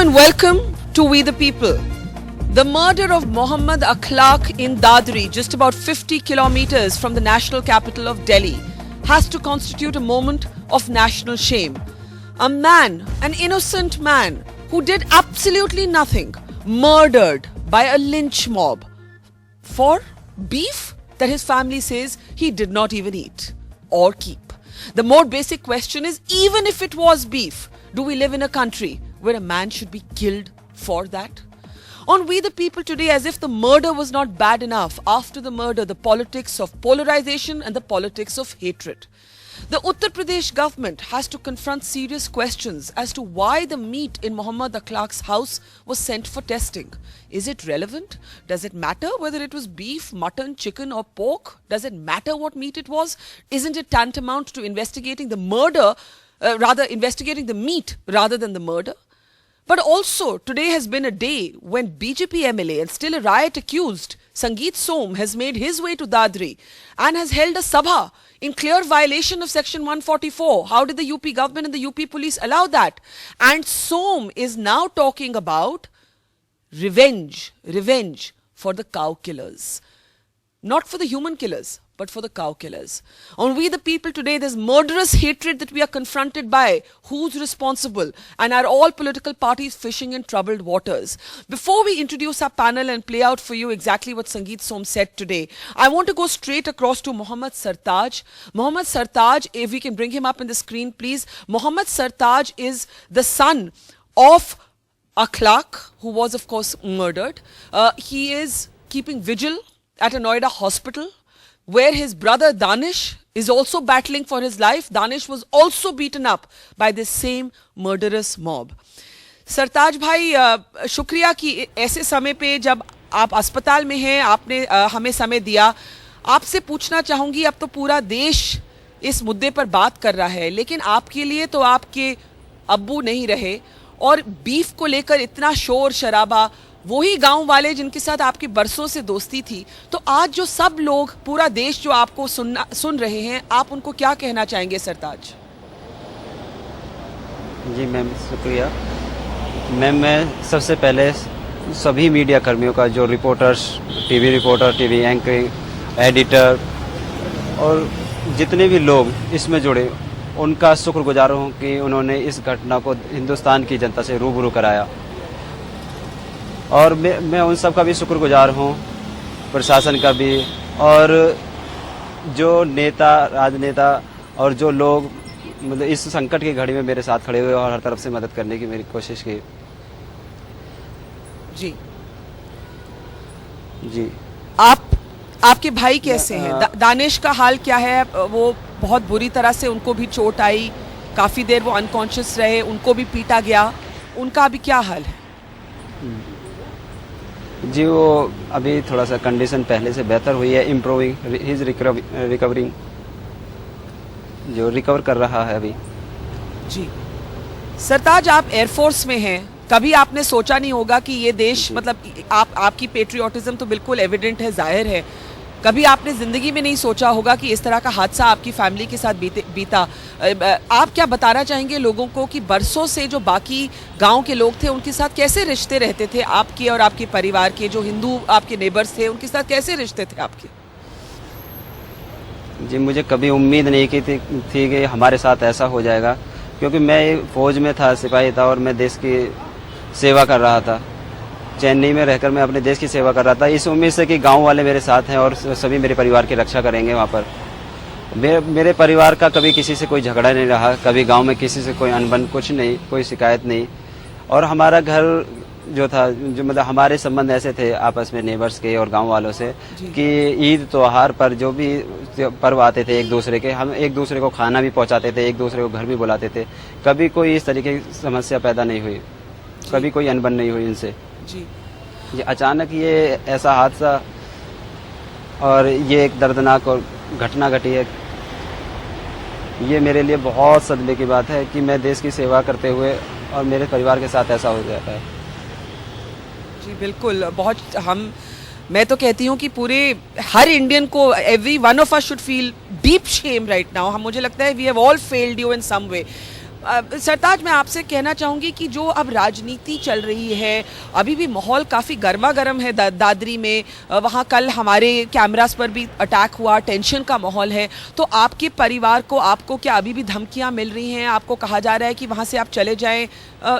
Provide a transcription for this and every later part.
and welcome to We the People. The murder of Mohammad Akhlaq in Dadri, just about 50 kilometers from the national capital of Delhi, has to constitute a moment of national shame. A man, an innocent man, who did absolutely nothing, murdered by a lynch mob for beef that his family says he did not even eat or keep. The more basic question is, even if it was beef, do we live in a country where a man should be killed for that? On We the People today, as if the murder was not bad enough, after the murder, the politics of polarization and the politics of hatred. The Uttar Pradesh government has to confront serious questions as to why the meat in Mohammad Akhlaq's house was sent for testing. Is it relevant? Does it matter whether it was beef, mutton, chicken or pork? Does it matter what meat it was? Isn't it tantamount to investigating the murder, investigating the meat rather than the murder? But also, today has been a day when BJP MLA and still a riot accused, Sangeet Som, has made his way to Dadri and has held a sabha in clear violation of Section 144. How did the UP government and the UP police allow that? And Som is now talking about revenge for the cow killers. Not for the human killers, but for the cow killers. On We the People today, there's murderous hatred that we are confronted by. Who's responsible? And are all political parties fishing in troubled waters? Before we introduce our panel and play out for you exactly what Sangeet Som said today, I want to go straight across to Mohammad Sartaj. Mohammad Sartaj, if we can bring him up on the screen, please. Mohammad Sartaj is the son of Akhlaq, who was, of course, murdered. He is keeping vigil at a Noida hospital, where his brother Danish is also battling for his life. Danish was also beaten up by this same murderous mob. सरताज भाई, शुक्रिया कि ऐसे समय पे जब आप अस्पताल में हैं, आपने हमें समय दिया. आपसे पूछना चाहूंगी, अब तो पूरा देश इस मुद्दे पर बात कर रहा है, लेकिन आपके लिए तो आपके अब्बू नहीं रहे और बीफ को लेकर इतना शोर शराबा, वही गांव वाले जिनके साथ आपकी बरसों से दोस्ती थी. तो आज जो सब लोग, पूरा देश जो आपको सुन रहे हैं, आप उनको क्या कहना चाहेंगे सरताज? जी मैम, शुक्रिया मैम. मैं सबसे पहले सभी मीडिया कर्मियों का, जो reporters, TV reporter, TV anchoring, editor और जितने भी लोग इसमें जुड़े, उनका शुक्रगुजार हूँ कि उन्होंने इस घटना को हिंदुस्तान की जनता से रूबरू कराया. और मैं उन सब का भी शुक्रगुजार हूँ, प्रशासन का भी, और जो नेता, राजनेता और जो लोग मतलब इस संकट की घड़ी में मेरे साथ खड़े हुए और हर तरफ से मदद करने की मेरी कोशिश की. जी जी. आपके भाई कैसे हैं? दानिश का हाल क्या है? वो बहुत बुरी तरह से, उनको भी चोट आई, काफ़ी देर वो अनकॉन्शियस रहे, उनको भी पीटा गया. उनका अभी क्या हाल है? जी, वो अभी थोड़ा सा कंडीशन पहले से बेहतर हुई है. इम्प्रूविंग, हिज रिकवरिंग, जो रिकवर कर रहा है अभी. जी. सरताज, आप एयरफोर्स में हैं, कभी आपने सोचा नहीं होगा कि ये देश, मतलब आपकी पेट्रियोटिज्म तो बिल्कुल एविडेंट है, जाहिर है, कभी आपने जिंदगी में नहीं सोचा होगा कि इस तरह का हादसा आपकी फैमिली के साथ बीता. आप क्या बताना चाहेंगे लोगों को कि बरसों से जो बाकी गांव के लोग थे, उनके साथ कैसे रिश्ते रहते थे आपके और आपके परिवार के? जो हिंदू आपके नेबर्स थे, उनके साथ कैसे रिश्ते थे आपके? जी, मुझे कभी उम्मीद नहीं की थी कि हमारे साथ ऐसा हो जाएगा, क्योंकि मैं फौज में था, सिपाही था और मैं देश की सेवा कर रहा था. चेन्नई में रहकर मैं अपने देश की सेवा कर रहा था, इस उम्मीद से कि गांव वाले मेरे साथ हैं और सभी मेरे परिवार की रक्षा करेंगे वहाँ पर. मेरे परिवार का कभी किसी से कोई झगड़ा नहीं रहा, कभी गांव में किसी से कोई अनबन, कुछ नहीं, कोई शिकायत नहीं. और हमारा घर जो था, जो मतलब हमारे संबंध ऐसे थे आपस में नेबर्स के और गांव वालों से कि ईद त्योहार पर जो भी पर्व आते थे एक दूसरे के, हम एक दूसरे को खाना भी पहुँचाते थे, एक दूसरे को घर भी बुलाते थे. कभी कोई इस तरीके की समस्या पैदा नहीं हुई, कभी कोई अनबन नहीं हुई इनसे. जी. अचानक ये ऐसा हादसा और ये एक दर्दनाक और घटना घटी है, ये मेरे लिए बहुत सदमे की बात है कि मैं देश की सेवा करते हुए और मेरे परिवार के साथ ऐसा हो जाता है. जी बिल्कुल. मैं तो कहती हूँ कि पूरे हर इंडियन को, every one of us should feel deep shame right now. मुझे लगता है we have all failed you in some way. Sartaj, मैं आपसे कहना चाहूंगी कि जो अब राजनीति चल रही है, अभी भी माहौल काफ़ी गर्मा गर्म है दादरी में। वहाँ कल हमारे कैमरास पर भी अटैक हुआ, टेंशन का माहौल है। तो आपके परिवार को, आपको क्या अभी भी धमकियाँ मिल रही हैं? आपको कहा जा रहा है कि वहाँ से आप चले जाएं।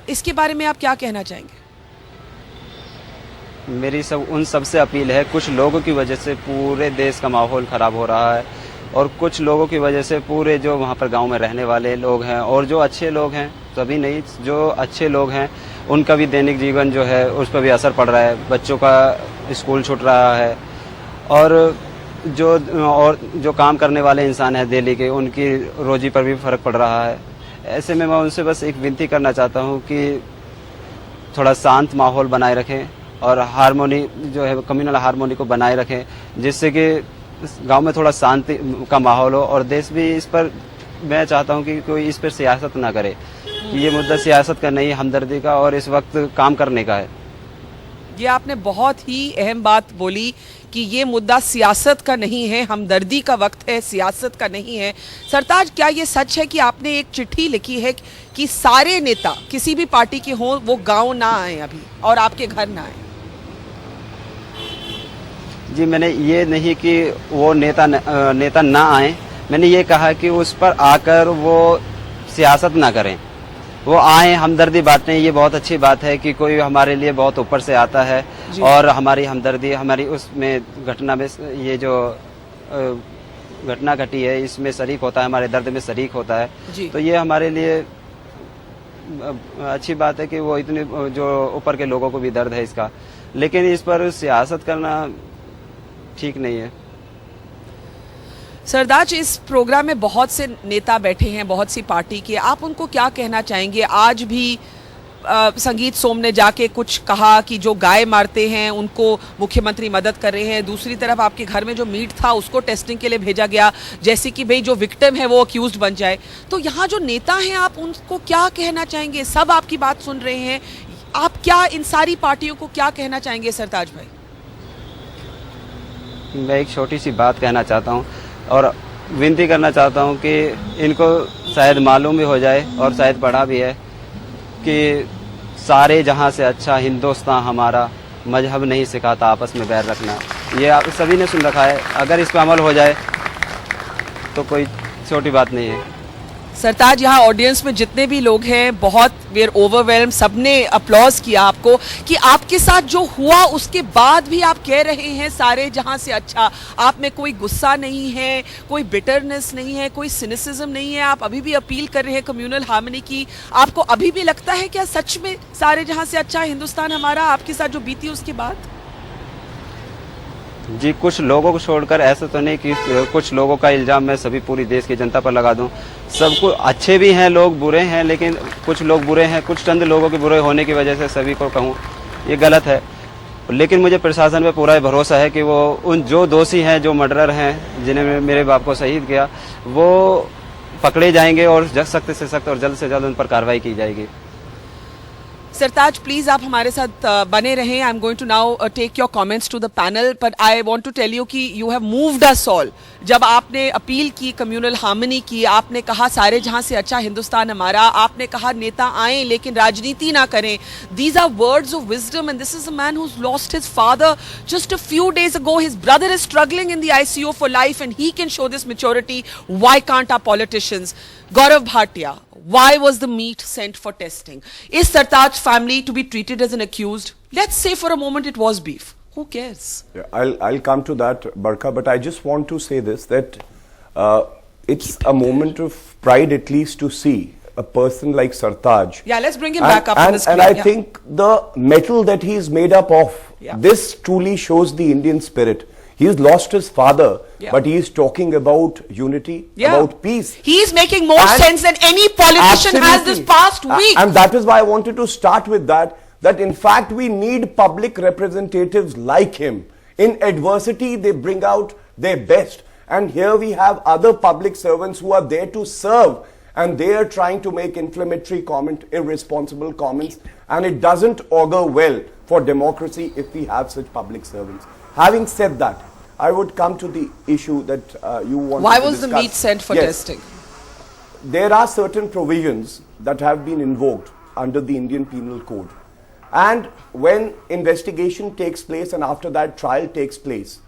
इसके बारे में आप क्या कहना चाहेंगे? मेरी उन सबसे अपील है, कुछ लोगों की वजह से पूरे देश का माहौल ख़राब हो रहा है, और कुछ लोगों की वजह से पूरे जो वहाँ पर गांव में रहने वाले लोग हैं और जो अच्छे लोग हैं, सभी नहीं, जो अच्छे लोग हैं उनका भी दैनिक जीवन जो है उस पर भी असर पड़ रहा है। बच्चों का स्कूल छूट रहा है, और जो काम करने वाले इंसान हैं दिल्ली के, उनकी रोजी पर भी फ़र्क पड़ रहा है। ऐसे में मैं उनसे बस एक विनती करना चाहता हूँ कि थोड़ा शांत माहौल बनाए रखें और हारमोनी जो है, कम्युनल हारमोनी को बनाए रखें, जिससे कि गांव में थोड़ा शांति का माहौल हो। और देश भी इस पर, मैं चाहता हूं कि कोई इस पर सियासत ना करे, कि ये मुद्दा सियासत का नहीं, हमदर्दी का और इस वक्त काम करने का है। ये आपने बहुत ही अहम बात बोली कि ये मुद्दा सियासत का नहीं है, हमदर्दी का वक्त है, सियासत का नहीं है। सरताज, क्या ये सच है कि आपने एक चिट्ठी लिखी है कि सारे नेता किसी भी पार्टी के हों वो गांव ना आए अभी और आपके घर ना आए? जी, मैंने ये नहीं कि वो नेता ना आए, मैंने ये कहा कि उस पर आकर वो सियासत ना करें, वो आए, हमदर्दी बांटें। ये बहुत अच्छी बात है कि कोई हमारे लिए बहुत ऊपर से आता है और हमारी हमदर्दी, हमारी उसमें घटना में, ये जो घटना घटी है इसमें शरीक होता है, हमारे दर्द में शरीक होता है। तो ये हमारे लिए अच्छी बात है कि वो इतने जो ऊपर के लोगों को भी दर्द है इसका, लेकिन इस पर सियासत करना ठीक नहीं है। सरताज, इस प्रोग्राम में बहुत से नेता बैठे हैं, बहुत सी पार्टी के, आप उनको क्या कहना चाहेंगे? आज भी संगीत सोम ने जाके कुछ कहा कि जो गाय मारते हैं उनको मुख्यमंत्री मदद कर रहे हैं। दूसरी तरफ आपके घर में जो मीट था उसको टेस्टिंग के लिए भेजा गया, जैसे कि भाई जो विक्टिम है वो अक्यूज्ड बन जाए। तो यहाँ जो नेता हैं, आप उनको क्या कहना चाहेंगे? सब आपकी बात सुन रहे हैं, आप क्या इन सारी पार्टियों को क्या कहना चाहेंगे सरताज भाई? मैं एक छोटी सी बात कहना चाहता हूँ और विनती करना चाहता हूँ कि इनको शायद मालूम भी हो जाए और शायद पढ़ा भी है कि सारे जहाँ से अच्छा हिंदुस्तान हमारा, मजहब नहीं सिखाता आपस में बैर रखना। ये आप सभी ने सुन रखा है, अगर इस पर अमल हो जाए तो कोई छोटी बात नहीं है। सरताज, यहाँ ऑडियंस में जितने भी लोग हैं, बहुत वेयर ओवरवेल्म, सबने अपलॉज किया आपको कि आपके साथ जो हुआ उसके बाद भी आप कह रहे हैं सारे जहाँ से अच्छा। आप में कोई गुस्सा नहीं है, कोई बिटरनेस नहीं है, कोई सिनिसिज्म नहीं है, आप अभी भी अपील कर रहे हैं कम्युनल हार्मनी की। आपको अभी भी लगता है क्या सच में सारे जहाँ से अच्छा हिंदुस्तान हमारा, आपके साथ जो बीती उसके बाद? जी, कुछ लोगों को छोड़कर, ऐसा तो नहीं कि कुछ लोगों का इल्जाम मैं सभी पूरी देश की जनता पर लगा दूं। सबको, अच्छे भी हैं लोग, बुरे हैं, लेकिन कुछ लोग बुरे हैं, कुछ चंद लोगों के बुरे होने की वजह से सभी को कहूं ये गलत है। लेकिन मुझे प्रशासन पे पूरा भरोसा है कि वो उन जो दोषी हैं, जो मर्डरर हैं, जिन्हें मेरे बाप को शहीद किया, वो पकड़े जाएंगे और सख्त से सख्त और जल्द से जल्द उन पर कार्रवाई की जाएगी। सरताज, प्लीज आप हमारे साथ बने रहें। I am going to now take your comments to the panel, but I want to tell you कि you have moved us all. जब आपने अपील की, कम्युनल हार्मनी की, आपने कहा सारे जहां से अच्छा हिंदुस्तान हमारा, आपने कहा नेता आए लेकिन राजनीति ना करें। These are words of wisdom and this is a man who lost his father just a few days ago. His brother is struggling in the ICU for life and he can show this maturity. Why can't our politicians? Gaurav Bhatia, why was the meat sent for testing? Is Sartaj family to be treated as an accused? Let's say for a moment it was beef. Who cares? Yeah, I'll come to that, Barka, but I just want to say this, that it's a moment of pride at least to see a person like Sartaj. Yeah, let's bring him back up on the screen. And I think the metal that he is made up of, this truly shows the Indian spirit. He's lost his father, but he is talking about unity, about peace. He is making more sense than any politician has this past week. And that is why I wanted to start with that in fact we need public representatives like him. In adversity, they bring out their best. And here we have other public servants who are there to serve, and they are trying to make inflammatory irresponsible comments, and it doesn't augur well for democracy if we have such public servants. Having said that, I would come to the issue that you want to discuss. Why was the meat sent for testing? there are certain provisions that have been invoked under the Indian Penal Code. And when investigation takes place and after that trial takes place,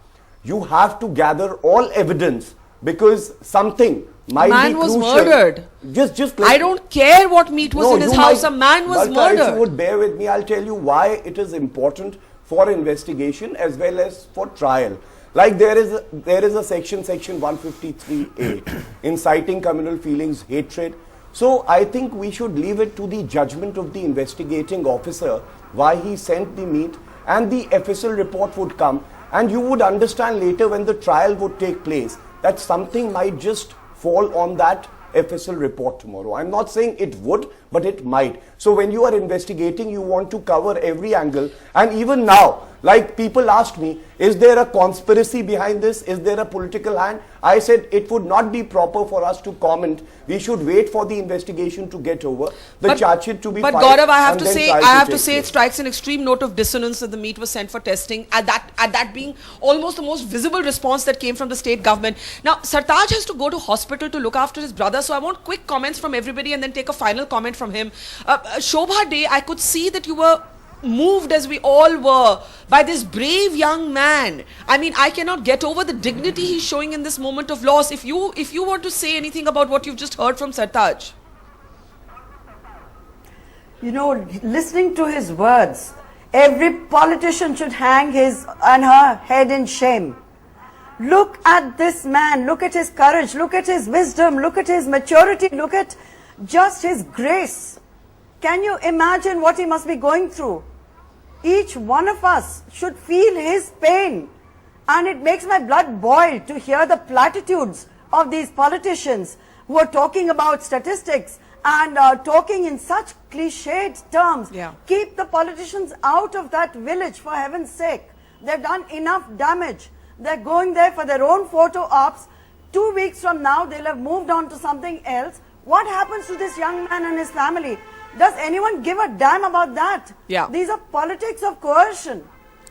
you have to gather all evidence because something might be crucial. Man was murdered. Just like, I don't care what meat was in his house. A man was Balka, if you murdered. would bear with me, I'll tell you why it is important for investigation as well as for trial. Like there is a section 153A, inciting communal feelings, hatred. So I think we should leave it to the judgment of the investigating officer why he sent the meat, and the official report would come, and you would understand later when the trial would take place that something might just fall on that official report tomorrow. I'm not saying it would, but it might. So when you are investigating, you want to cover every angle. And even now, like people asked me, is there a conspiracy behind this? Is there a political hand? I said it would not be proper for us to comment. We should wait for the investigation to get over, the charge sheet to be filed. But Gaurav, I have and to then say, trial take it place. strikes an extreme note of dissonance that the meat was sent for testing. At that being almost the most visible response that came from the state government. Now, Sartaj has to go to hospital to look after his brother. So I want quick comments from everybody and then take a final comment from him. Shobha Day, I could see that you were moved, as we all were, by this brave young man. I mean, I cannot get over the dignity he's showing in this moment of loss. If you want to say anything about what you've just heard from Sartaj. You know, listening to his words, every politician should hang his and her head in shame. Look at this man, look at his courage, look at his wisdom, look at his maturity, look at just his grace. Can you imagine what he must be going through? Each one of us should feel his pain. And it makes my blood boil to hear the platitudes of these politicians who are talking about statistics and talking in such cliched terms. Yeah. Keep the politicians out of that village, for heaven's sake. They've done enough damage. They're going there for their own photo ops. 2 weeks from now, they'll have moved on to something else. What happens to this young man and his family? Does anyone give a damn about that? Yeah. These are politics of coercion.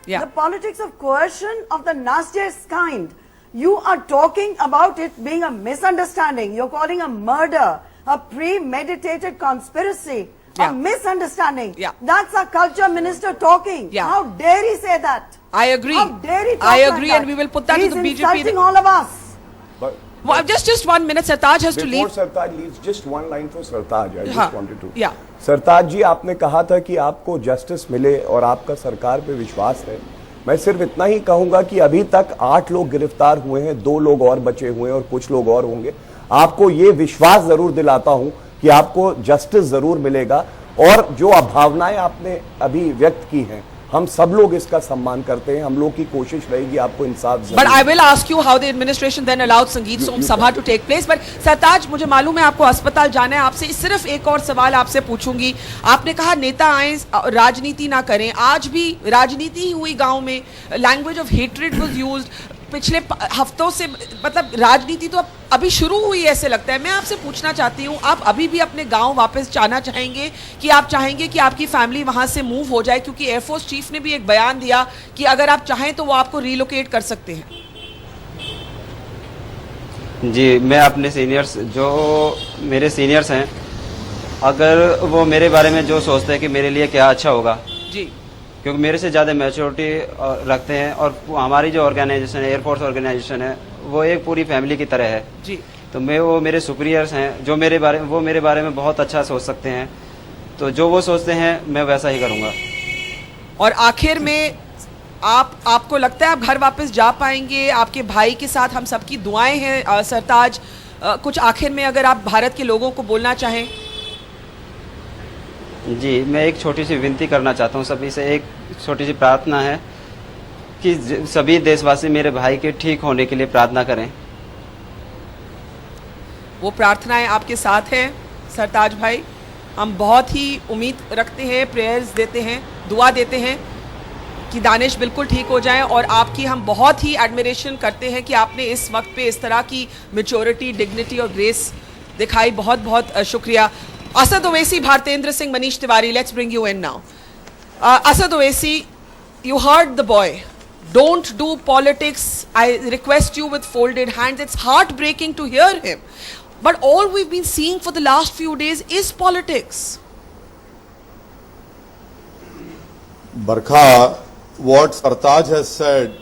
Yeah. The politics of coercion of the nastiest kind. You are talking about it being a misunderstanding. You're calling a murder, a premeditated conspiracy, Yeah. a misunderstanding. Yeah. That's our culture minister talking. Yeah. How dare he say that? I agree. How dare he talk I like agree, that? and we will put that He's to the BJP. insulting all of us. But Well, just 1 minute. Sartaj has to before leave. Sartaj leaves, just one line for Sartaj. I हाँ, just wanted to. yeah. सरताज जी, आपने कहा था कि आपको justice मिले और आपका सरकार पे विश्वास है। मैं सिर्फ इतना ही कहूंगा कि अभी तक 8 लोग गिरफ्तार हुए हैं, 2 लोग और बचे हुए हैं और कुछ लोग और होंगे। आपको ये विश्वास जरूर दिलाता हूं कि आपको जस्टिस जरूर मिलेगा, और जो भावनाएं आपने अभी व्यक्त की हैं, हम सब लोग इसका सम्मान करते हैं। हम लोग की कोशिश रहेगी आपको इंसाफ जरूर। But I will ask you how the administration then allowed Sangeet Som Sabha to take place. But Sartaj, मुझे मालूम है आपको अस्पताल जाना है, आपसे सिर्फ एक और सवाल आपसे पूछूंगी। आपने कहा नेता आए, राजनीति ना करें। आज भी राजनीति ही हुई गांव में, language of hatred was used. पिछले हफ्तों से मतलब राजनीति तो अभी शुरू हुई ऐसे लगता है। मैं आपसे पूछना चाहती हूँ, आप अभी भी अपने गांव वापस जाना चाहेंगे कि आप चाहेंगे कि आपकी फैमिली वहां से मूव हो जाए? क्योंकि एयरफोर्स चीफ ने भी एक बयान दिया कि अगर आप चाहें तो वो आपको रिलोकेट कर सकते हैं। जी, मैं अपने सीनियर्स, जो मेरे सीनियर्स हैं, अगर वो मेरे बारे में जो सोचते हैं कि मेरे लिए क्या अच्छा होगा, जी, क्योंकि मेरे से ज़्यादा मैच्योरिटी रखते हैं, और हमारी जो ऑर्गेनाइजेशन है, एयरफोर्स ऑर्गेनाइजेशन है, वो एक पूरी फैमिली की तरह है। जी, तो वो मेरे सुपीरियर्स हैं, जो मेरे बारे में बहुत अच्छा सोच सकते हैं। तो जो वो सोचते हैं मैं वैसा ही करूँगा। और आखिर में आपको लगता है आप घर वापस जा पाएंगे? आपके भाई के साथ हम सबकी दुआएं हैं। सरताज, कुछ आखिर में अगर आप भारत के लोगों को बोलना चाहें। जी, मैं एक छोटी सी विनती करना चाहता हूँ सभी से। एक छोटी सी प्रार्थना है कि सभी देशवासी मेरे भाई के ठीक होने के लिए प्रार्थना करें। वो प्रार्थनाएं आपके साथ हैं सरताज भाई। हम बहुत ही उम्मीद रखते हैं, प्रेयर्स देते हैं, दुआ देते हैं कि दानिश बिल्कुल ठीक हो जाएं, और आपकी हम बहुत ही एडमिरेशन करते हैं कि आपने इस वक्त पे इस तरह की मैच्योरिटी, डिग्निटी और ग्रेस दिखाई। बहुत बहुत शुक्रिया। Asad Owaisi, Bharatendra Singh, Manish Tiwari, let's bring you in now. Asad Owaisi, you heard the boy. Don't do politics. I request you with folded hands. It's heartbreaking to hear him. But all we've been seeing for the last few days is politics. Barkha, what Sartaj has said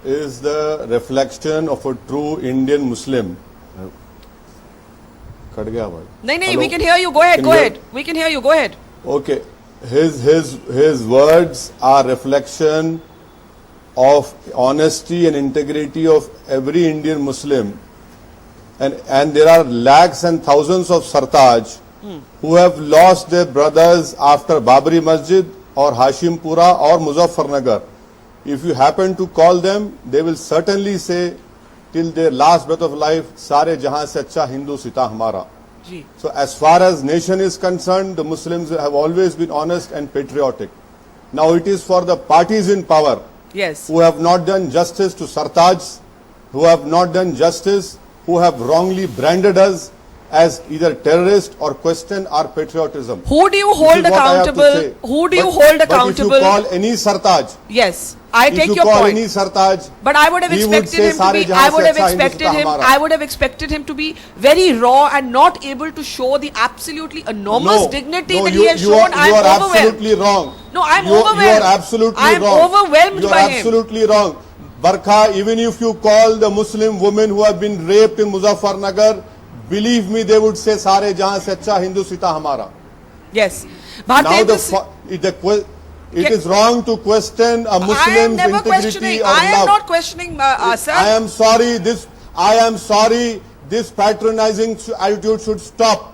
is the reflection of a true Indian Muslim. Cut gaya bhai. No, we can hear you. Go ahead, Can go you- ahead. We can hear you. Go ahead. Okay, his words are reflection of honesty and integrity of every Indian Muslim, and there are lakhs and thousands of Sartaj who have lost their brothers after Babri Masjid or Hashimpura or Muzaffarnagar. If you happen to call them, they will certainly say till their last breath of life, "Sare jahan se acha Hindu sita hamara." Ji. So as far as nation is concerned, the Muslims have always been honest and patriotic. Now it is for the parties in power Yes. who have not done justice to Sartaj, who have not done justice, who have wrongly branded us as either terrorist or question our patriotism. Who do you This hold is what I have to accountable? say. Who do you But- hold But if accountable? you call any Sartaj, Yes, I if take you your call point. any Sartaj, But I would have he would expected say, him to "Sare be. jahan I would se have acha expected Hindustan him. hamara." I would have expected him to be very raw and not able to show the absolutely enormous dignity that he has shown. I you am are overwhelmed. absolutely wrong. No, I am You overwhelmed. are absolutely I am wrong. overwhelmed you by are him. absolutely wrong. Barkha, even if you call the Muslim women who have been raped in Muzaffarnagar, believe me, they would say, "Sare jahan se acha Hindu sita hamara." Yes. Now Bharatiya Singh- it is wrong to question a I am Muslim's never integrity questioning. or I am love. not questioning, sir. I am sorry. This patronizing attitude should stop.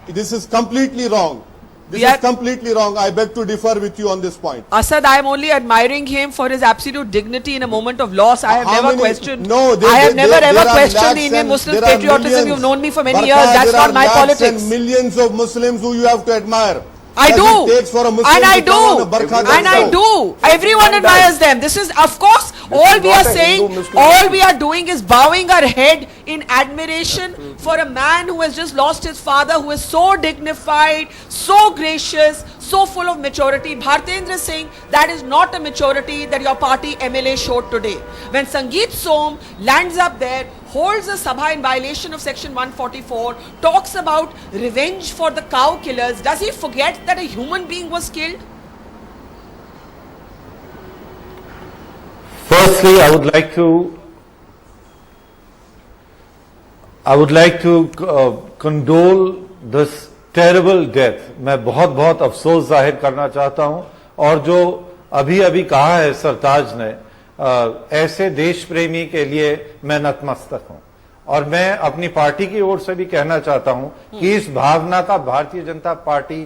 This is completely wrong. This is completely wrong. I beg to differ with you on this point. Asad, I am only admiring him for his absolute dignity in a moment of loss. I have How never many- questioned. No, I have never there ever are questioned lakhs the Indian and Muslim there are patriotism. millions. You've known me for many Barkha, years. That's there not are my lakhs politics. And millions of Muslims who you have to admire. I As do. it takes for a Muslim And I to come on a do. Barkha And I dance. do. Everyone admires them. This is, of course, all is we not are a saying, Hindu-Muslim all issue. we are doing is bowing our head in admiration for a man who has just lost his father, who is so dignified, so gracious, so full of maturity. Bhartendra Singh, that is not a maturity that your party MLA showed today. When Sangeet Som lands up there, holds a sabha in violation of section 144, talks about revenge for the cow killers, does he forget that a human being was killed? Firstly, I would like to condole this terrible death. मैं बहुत अफसोस जाहिर करना चाहता हूं और जो अभी कहा है सरताज ने, ऐसे देश प्रेमी के लिए मैं नतमस्तक हूं और मैं अपनी पार्टी की ओर से भी कहना चाहता हूं कि इस भावना का भारतीय जनता पार्टी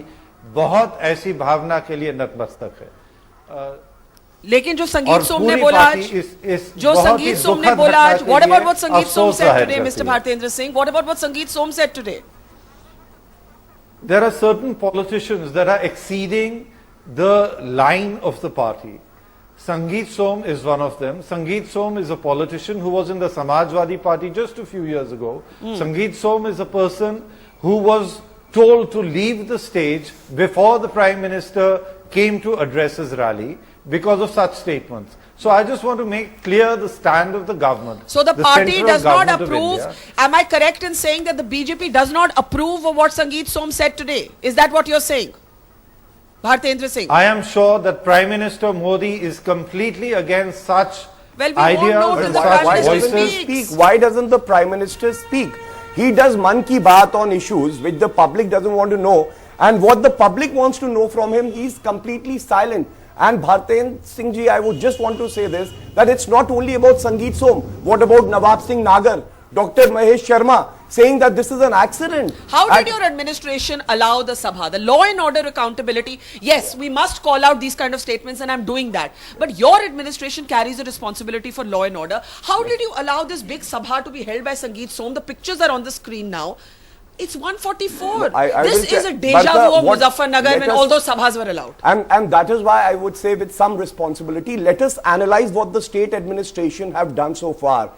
बहुत ऐसी भावना के लिए नतमस्तक है। लेकिन जो संगीत और सोम ने पूरी बोला पार्टी आज, इस जो बहुत ही संगीत सोम ने दुखद बोला घटना आज, के what लिए about what Sangeet Som अफसोस said जाहिर today, करती Mr. है। Bhartendra Singh? What about what Sangeet Som said today? There are certain politicians that are exceeding the line of the party. Sangeet Som is one of them. Sangeet Som is a politician who was in the Samajwadi Party just a few years ago. Sangeet Som is a person who was told to leave the stage before the Prime Minister came to address his rally because of such statements. So I just want to make clear the stand of the government. So the party central does not government of approve. India. Am I correct in saying that the BJP does not approve of what Sangeet Som said today? Is that what you're saying? Bhartendra Singh. I am sure that Prime Minister Modi is completely against such Well, we won't ideas know till and the such Prime Minister voices. speaks. Why doesn't the Prime Minister speak? He does man ki baat on issues which the public doesn't want to know, and what the public wants to know from him, he's completely silent. And Bhartendra Singh ji, I would just want to say this, that it's not only about Sangeet Som. What about Nawab Singh Nagar, Dr. Mahesh Sharma, saying that this is an accident? How did your administration allow the Sabha? The law and order accountability, yes, we must call out these kind of statements and I'm doing that. But your administration carries a responsibility for law and order. How did you allow this big Sabha to be held by Sangeet Som? The pictures are on the screen now. It's 144. This is a deja vu of Muzaffarnagar when all those Sabhas were allowed. And that is why I would say with some responsibility, let us analyze what the state administration have done so far.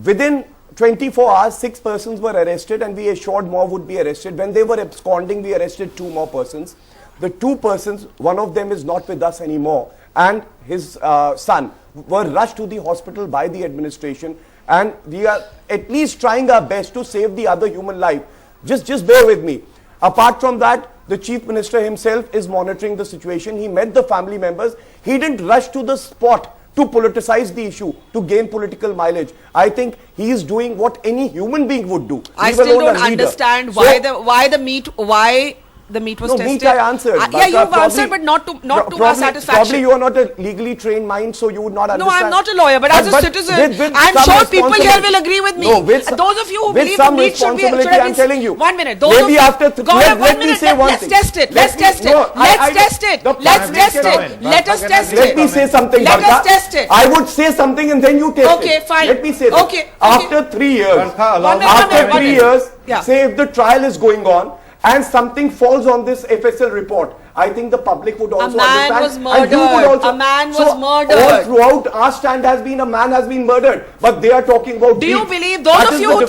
Within 24 hours, 6 persons were arrested and we assured more would be arrested. When they were absconding, we arrested 2 more persons. The 2 persons, one of them is not with us anymore, and his son were rushed to the hospital by the administration, and we are at least trying our best to save the other human life. Just bear with me. Apart from that, the Chief Minister himself is monitoring the situation. He met the family members. He didn't rush to the spot to politicize the issue, to gain political mileage. I think he is doing what any human being would do. I leave still alone a don't leader. understand So- why the meat was No, tested. meat I answered. Yeah, you've answered, but not to our satisfaction. Probably you are not a legally trained mind, so you would not No, understand. I'm not a lawyer, but as a citizen, I'm some sure people here responsibility. will agree with me. No, with some- Those of you who with believe the some meat should be, responsibility, I'm telling you. 1 minute. Those of Maybe you, after Gaurav, let me say one let's thing. test it. Let's Let me- test it. no, Let's test it. the Let's public test can- it. Let us test Let it. me say something, Let Barkha. us test it. I would say something and then you test it. Okay, fine. Let me say this. Okay. After 3 years, Barkha, allow me- after One 3 minute. years, Yeah. say if the trial is going on and something falls on this FSL report, I think the public would also man understand. was and you would murdered. also. A man was So, murdered. All throughout our stand has been a man has been murdered, but they are talking about. Do you beef. believe That those is of you the who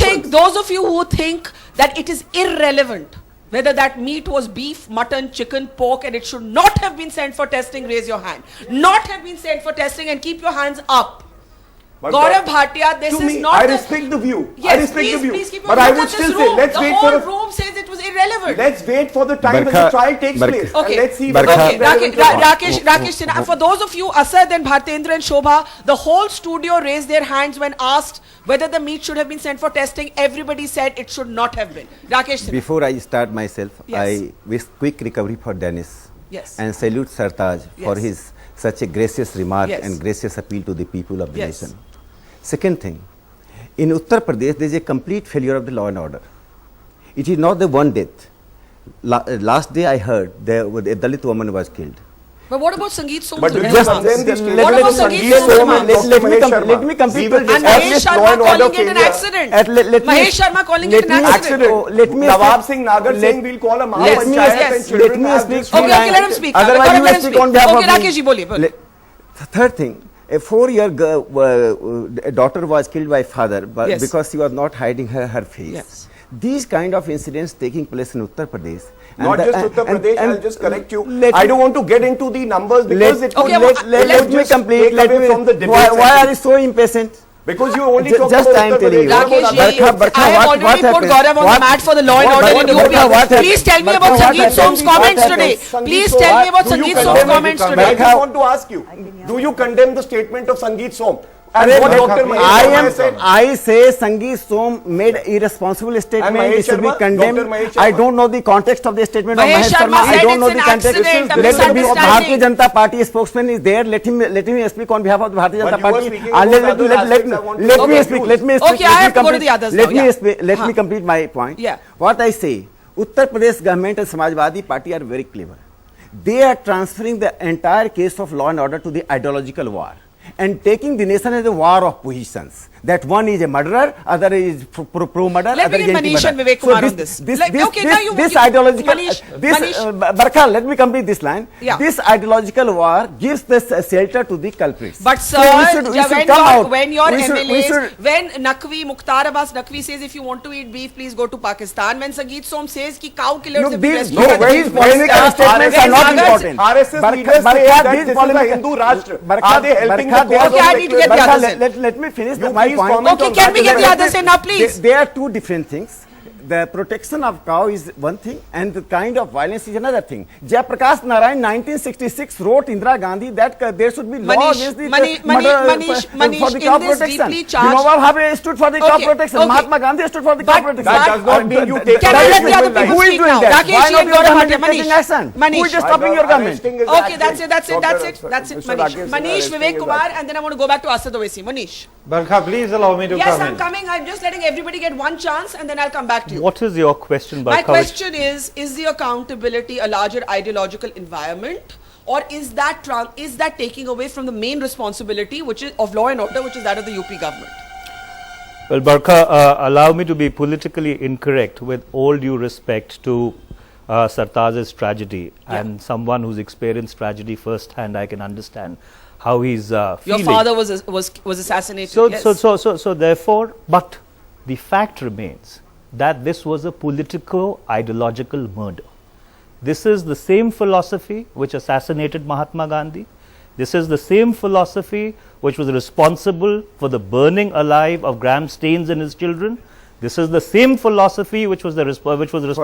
difference. think that it is irrelevant whether that meat was beef, mutton, chicken, pork, and it should not have been sent for testing, raise your hand. Not have been sent for testing, and keep your hands up. But Gaurav Bhatia, this to is me, not I the- respect the view. Yes, I respect please, the view. please keep your But look I at would this still room. say, let's the wait whole for room says it was irrelevant. let's wait for the time when the Barkha- trial takes Barkha- place. Okay. And let's see Barkha- whether Okay, it's relevant or not. Rakesh Sinha, for those of you, Asad and Bhartendra and Shobha, the whole studio raised their hands when asked whether the meat should have been sent for testing. Everybody said it should not have been. Rakesh Sinha. Before I start myself, Yes. I wish quick recovery for Dennis. Yes. And salute Sartaj for Yes. his such a gracious remark Yes. and gracious appeal to the people of the Yes. nation. Second thing, in Uttar Pradesh, there is a complete failure of the law and order. It is not the one death. Last day I heard a Dalit woman was killed. But what about Sangeet Som's But do you response? condemn the statement What about of Sangeet Sangeet Som's Som and response? Dr. Mahesh Sharma? Let me complete We will the- And discuss Mahesh this law Sharma and order calling it an failure. accident. Let me- Mahesh Sharma calling let it an me- accident. Accident. let me Nawab Singh Nagar let- saying we'll call a Yes, Mahapanchayat yes. and children Let me have speak this. few Okay, okay, let him speak. Otherwise Gaurav, you let will him speak speak. on behalf Okay, of me. Rakesh ji, boliye. Third thing, a 4-year daughter was killed by father Yes. because she was not hiding her face. Yes. These kind of incidents taking place in Uttar Pradesh. Not just Uttar Pradesh, I'll just correct you. let I me- don't want to get into the numbers because it Okay, could let me just complete. take Let away me, from the debate. why are you so impatient? Because you only Just- talk just about I'm Uttar telling Pradesh. you. not about Rakesh other ji, states. Barkha, I have what already put happened? Gaurav on the What- mat for the law and what- order what- in what- UP. what happened? Please tell me Barkha, about what Sangeet happened? Som's What comments happened? today. Sangeet Please Som, tell me about do you Sangeet condemn Som's it? comments I today. just want to ask you, do you condemn the statement of Sangeet Som? And Arey, what Barkha, Dr. please. Mahesh Sharma said? I say Sangeet Som made irresponsible statement. Mahesh It should be Sharma? condemned. Dr. Mahesh I Sharma? don't know the context of the statement Mahesh of Mahesh Sharma Sharma. I said don't it's know an the context. accident, a Let the misunderstanding. Bharatiya Janata Party spokesman is there. Let him speak on behalf of the Bharatiya But Janata you were Party. speaking about other aspects I want to Let know me your speak. views. Let me speak. Okay, I have to go to the others now, yeah. Let me complete my point. Yeah. What I say, Uttar Pradesh government and Samajwadi Party are very clever. They are transferring the entire case of law and order to the ideological war and taking the nation as a war of positions. That one is a murderer, other is pro-murder, Let other me is get Manish and Vivek Kumar on this. Okay, now you- this ideological, Manish. Barkha, let me complete this line. Yeah. This ideological war gives this shelter to the culprits. But So sir, we should come out. when your We should- we MLAs, should- when Mukhtar Abbas Naqvi says if you want to eat beef, please go to Pakistan. When Sangeet Som says ki cow killers Look, have been these rescued by the these chief polemical minister. statements are When not Nagar's- important. RSS Barkha- leaders say Barkha, that these this is a polemical- Hindu Rashtra. Barkha- Are they helping Barkha, the cause Okay, of I need to get the secular- others in. let me finish You my please point. comment Okay, on can that. we get the others in now, please? There are two different things. The protection of cow is one thing and the kind of violence is another thing. Jayaprakash Narayan 1966 wrote Indira Gandhi that there should be law Manish, against the Manish, murder Manish, for the in cow this protection. deeply charged- Vinoba Bhave stood for the cow Okay, protection. okay. Mahatma Gandhi stood for the cow But protection. that does not mean you take Can I let the other Who people Who is speak doing now? that? Rakesh Why ji not and your Gaurav government Bhatia. is taking action? Manish. Who is just stopping your government? Arresting is Okay, action. that's it, Dr. Manish. Mr. Rakesh is Manish, arresting Vivek is Kumar, action. and then I want to go back to Asad Owaisi. Manish. Barkha, please allow me to Yes, come I'm in. coming. I'm just letting everybody get one chance and then I'll come back to you. What is your question, Barkha? My question is the accountability a larger ideological environment, or is that taking away from the main responsibility, which is of law and order, which is that of the UP government? Well, Barkha, allow me to be politically incorrect with all due respect to Sartaj's tragedy, and someone who's experienced tragedy firsthand, I can understand how he's Your feeling. father was assassinated. So, yes. so therefore, but the fact remains that this was a political ideological murder. This is the same philosophy which assassinated Mahatma Gandhi. This is the same philosophy which was responsible for the burning alive of Graham Staines and his children. This is the same philosophy which was responsible for the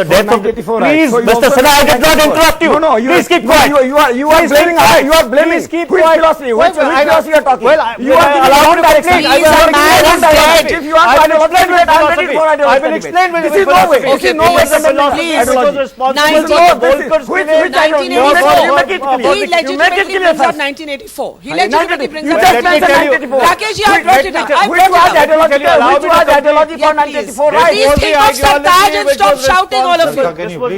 death of the. Please, Mr. Sinha, I did not interrupt you. No, please keep quiet. You are blaming us. You are blaming. Please keep which quiet. philosophy? Which philosophy you are talking? Well, you are allowed to complete. complete. If you are I will explain. This is no way. Okay, no way. please. Which ideology? He legitimately brings up 1984. He legitimately brings up just mentioned 1984. Rakesh ji, I brought it up. Which was ideology for 1984, right? Please think of Sartaj and stop shouting, all of you.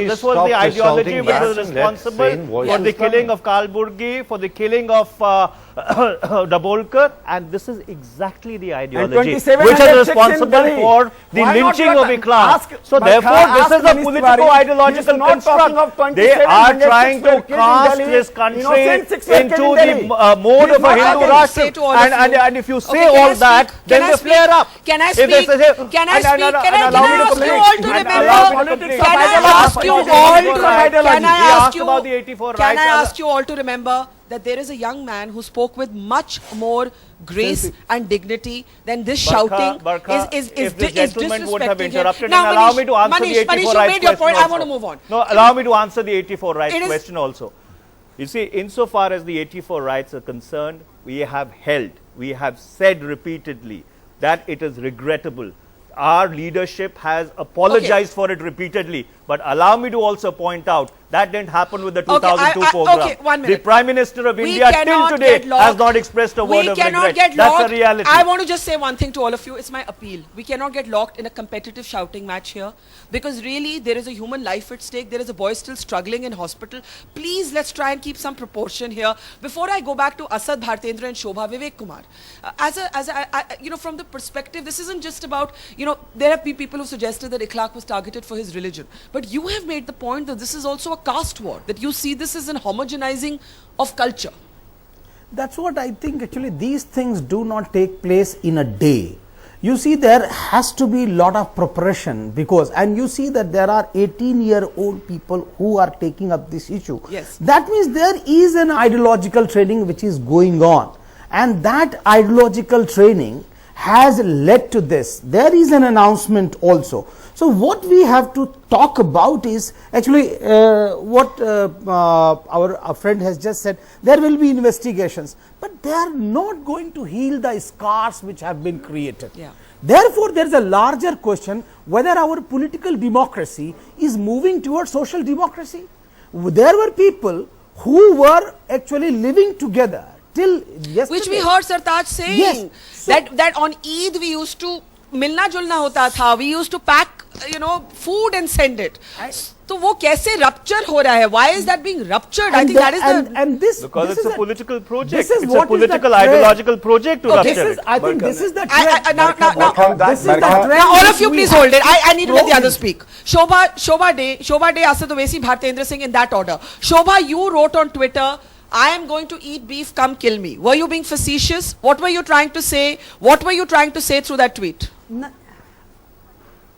This was the ideology which was responsible for the killing of Kalburgi, for the killing of Dabolkar, and this is exactly the ideology which is responsible for the lynching of Akhlaq. So therefore, this is a political ideological construct. They are trying to cast this country into the mode of a Hindu Rashtra, and if you say all that, then they flare up. Can I speak? Can I speak? Can I ask you all to remember? Can I ask you all to? Can I ask you? Can I ask you all to remember that there is a young man who spoke with much more grace and dignity than this shouting is disrespecting him. Now, allow me to answer the 84 Manish, you rights made your point. question I want to move on. No, allow me to answer the 84 rights question also. You see, insofar as the 84 rights are concerned, we have said repeatedly that it is regrettable. Our leadership has apologized for it repeatedly. But allow me to also point out that didn't happen with the 2002 program. Okay, 1 minute. The Prime Minister of India till today has not expressed a word of regret. That's the reality. I want to just say one thing to all of you. It's my appeal. We cannot get locked in a competitive shouting match here, because really there is a human life at stake. There is a boy still struggling in hospital. Please, let's try and keep some proportion here. Before I go back to Asad, Bhartendra and Shobha, Vivek Kumar, from the perspective, this isn't just about, there have been people who suggested that Akhlaq was targeted for his religion. But you have made the point that this is also a caste war, that you see this as an homogenizing of culture. That's what I think. Actually, these things do not take place in a day. You see, there has to be a lot of preparation, because, and you see that there are 18-year-old people who are taking up this issue. Yes. That means there is an ideological training which is going on, and that ideological training has led to this. There is an announcement also. So what we have to talk about is actually what our friend has just said. There will be investigations, but they are not going to heal the scars which have been created. Yeah. Therefore, there is a larger question whether our political democracy is moving towards social democracy. There were people who were actually living together till yesterday. Which we heard Sartaj saying. Yes. So that on Eid we used to milna julna hota tha. We used to pack, food and send it. So वो कैसे rupture हो रहा है? Why is that being ruptured? I think that is because it's a political project. It's a political ideological project to rupture it. I think this is the now all of you please hold it. I need to let the others speak. Shobha Day, Asad Owaisi, Bhartendra Singh, in that order. Shobha, you wrote on Twitter, I am going to eat beef, come kill me. Were you being facetious? What were you trying to say? What were you trying to say through that tweet?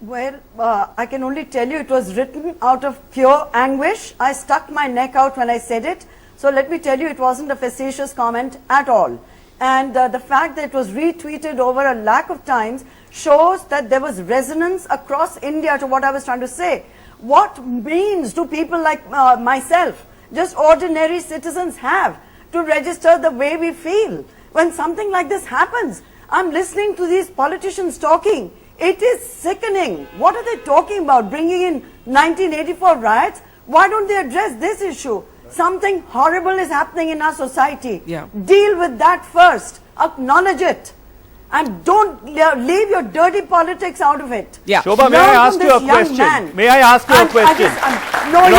Well, I can only tell you it was written out of pure anguish. I stuck my neck out when I said it. So let me tell you, it wasn't a facetious comment at all. And the fact that it was retweeted over a lack of times shows that there was resonance across India to what I was trying to say. What means do people like myself, just ordinary citizens, have to register the way we feel? When something like this happens, I'm listening to these politicians talking. It is sickening. What are they talking about? Bringing in 1984 riots? Why don't they address this issue? Something horrible is happening in our society. Yeah. Deal with that first. Acknowledge it. And don't leave your dirty politics out of it. Yeah. Shobha, may I ask you a question? May I ask you a question? You're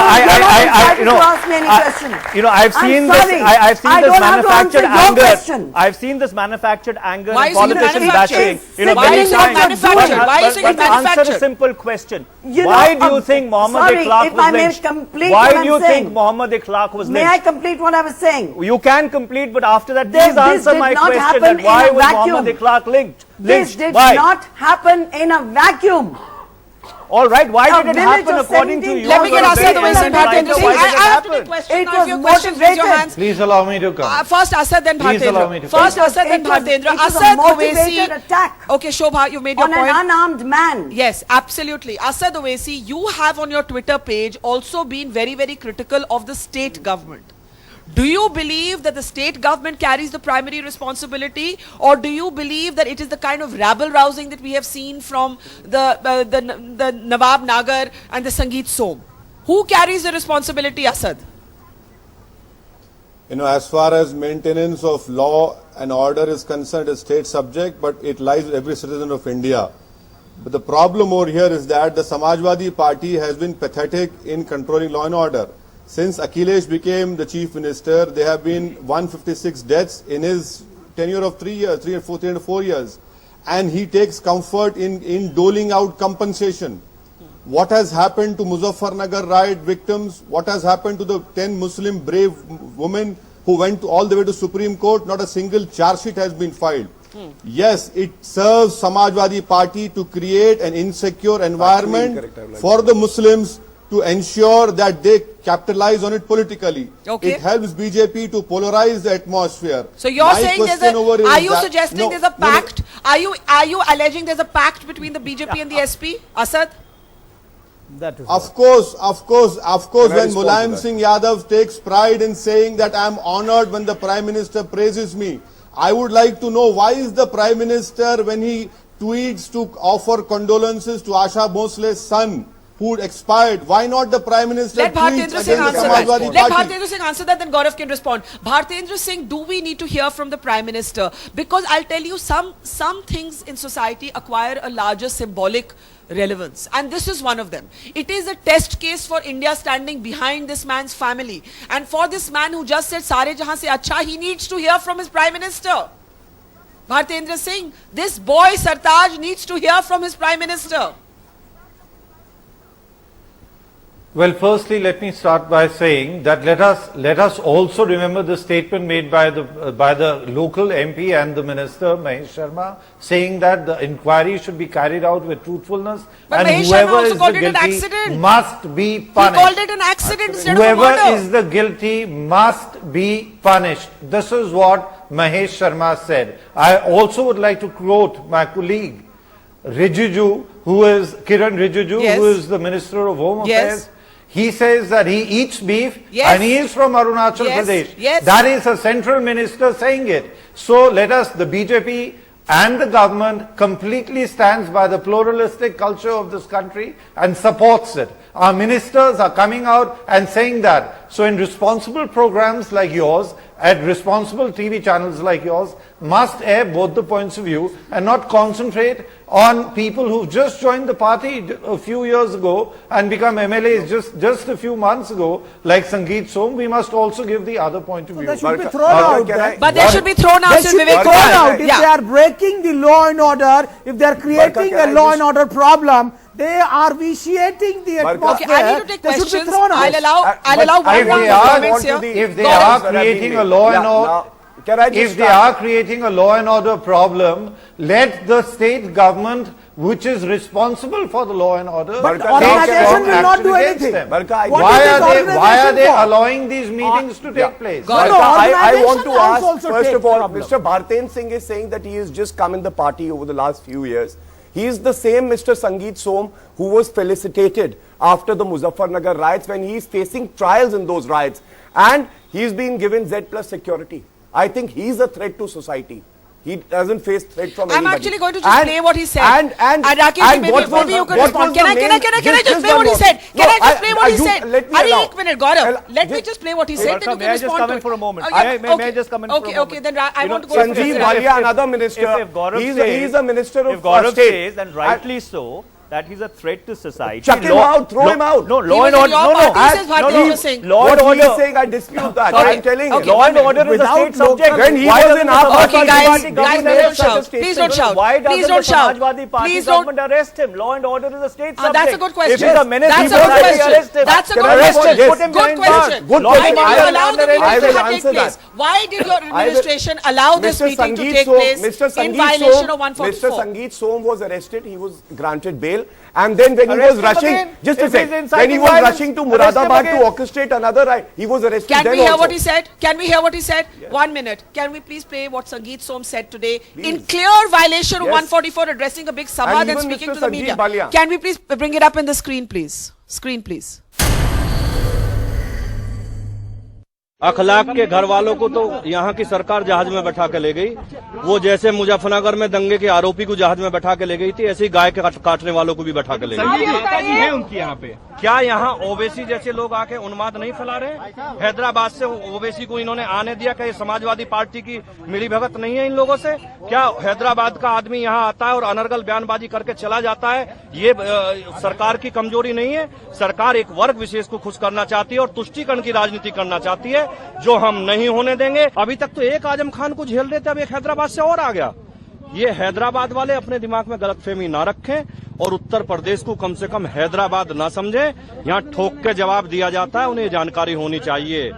not ask me any question. I've seen this manufactured anger. I've seen this manufactured anger in politicians bashing. Why is it manufactured? Why is it manufactured? Answer a simple question. Why do you think Mohammad Akhlaq was lynched? Why do you think Mohammad Akhlaq was lynched? May I complete what I was saying? You can complete, but after that, please answer my question. That why was Mohammad Akhlaq lynched? This did not happen in a vacuum. All right, why A did it village happen of according to 17 you? Let me get You're a Asad very Owaisi and analytical Bhartendra Singh. writer. Why did it I have to happen? take questions. It Now, if was you have questions, raise your motivated. hands. Please allow me to come. First Asad, then Please allow me Bhartendra. to First come. Asad, then It was- Bhartendra. it was a Asad motivated Owaisi. attack Okay, Shobha, you've made your on an point. unarmed man. Yes, absolutely. Asad Owaisi, you have on your Twitter page also been very, very critical of the state government. Do you believe that the state government carries the primary responsibility, or do you believe that it is the kind of rabble-rousing that we have seen from the Nawab Nagar and the Sangeet Som? Who carries the responsibility, Asad? You know, as far as maintenance of law and order is concerned, it's state subject, but it lies with every citizen of India. But the problem over here is that the Samajwadi Party has been pathetic in controlling law and order. Since Akhilesh became the chief minister, there have been 156 deaths in his tenure of 3 years, 3 and 4 years. And he takes comfort in doling out compensation. What has happened to Muzaffarnagar riot victims? What has happened to the 10 Muslim brave women who went all the way to Supreme Court? Not a single charge sheet has been filed. Yes, it serves Samajwadi Party to create an insecure environment for the Muslims to ensure that they capitalize on it politically. Okay. It helps BJP to polarize the atmosphere. So you're My saying there's question over a, is are you that- suggesting No, there's a no, no. pact? Are you alleging there's a pact between the BJP and the SP? Asad? That is Of course, Can I when respond to Mulayam that? Singh Yadav takes pride in saying that I am honored when the Prime Minister praises me, I would like to know why is the Prime Minister, when he tweets to offer condolences to Asha Bhosle's son, who expired, why not the Prime Minister Let tweets Bhartendra against Singh the answer that. Samajwadi Let Party? Bhartendra Singh answer that, then Gaurav can respond. Bhartendra Singh, do we need to hear from the Prime Minister? Because I'll tell you, some things in society acquire a larger symbolic relevance, and this is one of them. It is a test case for India standing behind this man's family, and for this man who just said Sare Jahan se acha, he needs to hear from his Prime Minister. Bhartendra Singh, this boy Sartaj needs to hear from his Prime Minister. Well, firstly, let me start by saying that let us also remember the statement made by the local MP and the Minister Mahesh Sharma, saying that the inquiry should be carried out with truthfulness, But and Mahesh Sharma whoever also is called the it an guilty accident. must be He punished. called it an accident instead of a Whoever murder. is the guilty must be punished. This is what Mahesh Sharma said. I also would like to quote my colleague Rijiju, who is Kiran Rijiju, Yes. who is the Minister of Home Yes. Affairs. He says that he eats beef, Yes. and he is from Arunachal Yes. Pradesh. Yes. That is a central minister saying it. So let us, the BJP and the government completely stands by the pluralistic culture of this country and supports it. Our ministers are coming out and saying that. So in responsible programs like yours, at responsible TV channels like yours, must air both the points of view and not concentrate on people who've just joined the party a few years ago and become MLAs just a few months ago, like Sangeet Som. We must also give the other point of view. They should be Barka- thrown Barka, out. can I- then. But they should be thrown out, They says should be Vivek thrown Kumar. out. If Yeah. they are breaking the law and order, if they are creating can a I law just- and order problem, they are vitiating the Barka- atmosphere. Okay, I need to take They should be questions. thrown out. I'll allow If one they round are- of comments here. if they Gaurav. are creating a law and order, Can I just if they start? are creating a law and order problem, let the state government, which is responsible for the law and order, But take organization strong will not action do against anything. them. Barka, I- What Why is this are they organization for? allowing these meetings to take place? Gaurav. No, I organization want to has ask, also first take of all, problem. Mr. Bharten Singh is saying that he has just come in the party over the last few years. He is the same Mr. Sangeet Som who was felicitated after the Muzaffarnagar riots when he is facing trials in those riots. And he's been given Z plus security. I think he's a threat to society. He doesn't face threat from I'm anybody. actually going to just play what he said. And Rakesh, and maybe, what was- maybe you can what respond. was Can the I main- just play what he said? No, Can I just play what he said? Let me Arey, allow. एक minute, Gaurav. Let me just- just play what he said. Barka, Then you may can I just respond come to in it. for a moment? Oh, yeah, May I just come in for a Okay, moment? okay. Then I You know, want to go to Sanjeev Mr. Walia, Rakesh. another minister. If Gaurav He's says, a minister of if Gaurav state. says, and rightly so, that he's a threat to society. Chuck him out, throw him out. No, He law was and in order. your No, no. party, says Bhartendra Singh. Law and What he is order. saying, I dispute that. Sorry. I'm telling Okay. you. Law and order is a Without state local- subject. When he Why was doesn't in the our Samajwadi Okay, guys, Party guys, government please arrest don't such a shout. state Please don't secretary? shout. Why Please doesn't don't the shout. Samajwadi Party Please don't- government arrest him? Law and order is a state subject. That's a good question. If he's a menace That's to a good society, question. arrest him. That's a Can good I respond? question. Yes. Put him Good behind bars. question. Good Why question. did I you will- allow the I will meeting to take answer place? that. Why did your administration allow this Mr. meeting to Sangeet take Som- place Mr. in Sangeet violation Som- of 144? Mr. Sangeet Som was arrested. He was granted bail. jail. And then when he Arrest was him rushing, again. just a If sec, he's inciting when he was violence, rushing to arrest him Muradabad to again. orchestrate another riot, he was arrested Can then we hear also. what he said? Can we hear what he said? 1 minute. Can we please play what Sangeet Som said today in clear violation of Yes. 144, addressing a big sabha and even speaking Mr. to the Sanjeev media? Balia. Can we please bring it up in the screen, please? Screen, please. अखलाक के घर वालों को तो यहाँ की सरकार जहाज में बैठा के ले गई। वो जैसे मुजफ्फरनगर में दंगे के आरोपी को जहाज में बैठा के ले गई थी, ऐसे ही गाय के काटने वालों को भी बैठा के ले गई। है उनकी यहाँ पे क्या यहाँ ओवैसी जैसे लोग आके उन्माद नहीं फैला रहे? हैदराबाद से ओवैसी को इन्होंने आने दिया? क्या ये समाजवादी पार्टी की मिलीभगत नहीं है इन लोगों से? क्या हैदराबाद का आदमी यहाँ आता है और अनर्गल बयानबाजी करके चला जाता है? ये सरकार की कमजोरी नहीं है? सरकार एक वर्ग विशेष को खुश करना चाहती है और तुष्टीकरण की राजनीति करना चाहती है, जो हम नहीं होने देंगे। अभी तक तो एक आजम खान को झेल रहे थे, अब एक हैदराबाद से और आ गया। ये हैदराबाद वाले अपने दिमाग में गलतफहमी ना रखें और उत्तर प्रदेश को कम से कम हैदराबाद ना समझें। यहाँ ठोक के जवाब दिया जाता है, उन्हें जानकारी होनी चाहिए।